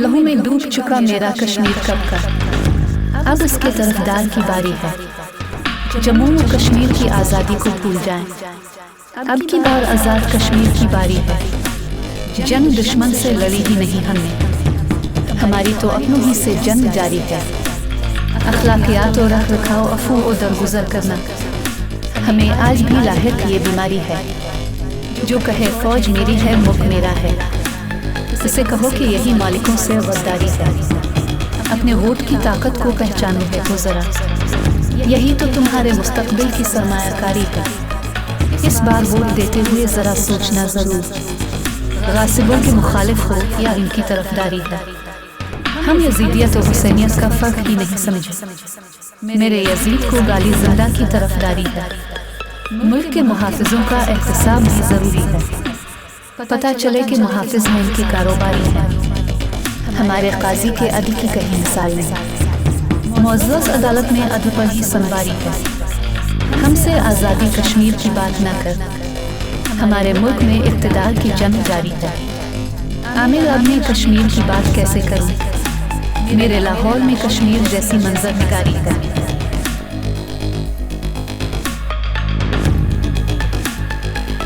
لہو میں ڈوب چکا میرا کشمیر کب کا، اب اس کے طرفدار کی باری ہے۔ جموں و کشمیر کی آزادی کو بھول جائیں، اب کی بار آزاد کشمیر کی باری ہے۔ جنگ دشمن سے لڑی ہی نہیں ہم نے، ہماری تو اپنوں ہی سے جنگ جاری ہے۔ اخلاقیات اور رکھ رکھاؤ عفو و درگزر کرنا، ہمیں آج بھی لاحق یہ بیماری ہے۔ جو کہے فوج میری ہے ملک میرا ہے، اسے کہو کہ یہی مالکوں سے غداری ہے۔ اپنے ووٹ کی طاقت کو پہچانو ہے تو ذرا، یہی تو تمہارے مستقبل کی سرمایہ کاری ہے۔ اس بار ووٹ دیتے ہوئے ذرا سوچنا ضرور، غاصبوں کے مخالف ہو یا ان کی طرفداری ہے۔ ہم یزیدیت و حسینیت کا فرق ہی نہیں سمجھے، میرے یزید کو گالی زندہ کی طرفداری ہے۔ ملک کے محافظوں کا احتساب بھی ضروری ہے، پتہ چلے کہ محافظ ہیں ان کے کاروباری ہیں۔ ہمارے قاضی کے عدل کی کہیں مثال نہیں، معزز عدالت میں عدل پر ہی سنواری ہے۔ ہم سے آزادی کشمیر کی بات نہ کر، ہمارے ملک میں اقتدار کی جنگ جاری ہے۔ عامر اب میں کشمیر کی بات کیسے کروں، میرے لاہور میں کشمیر جیسی منظر نگاری ہے۔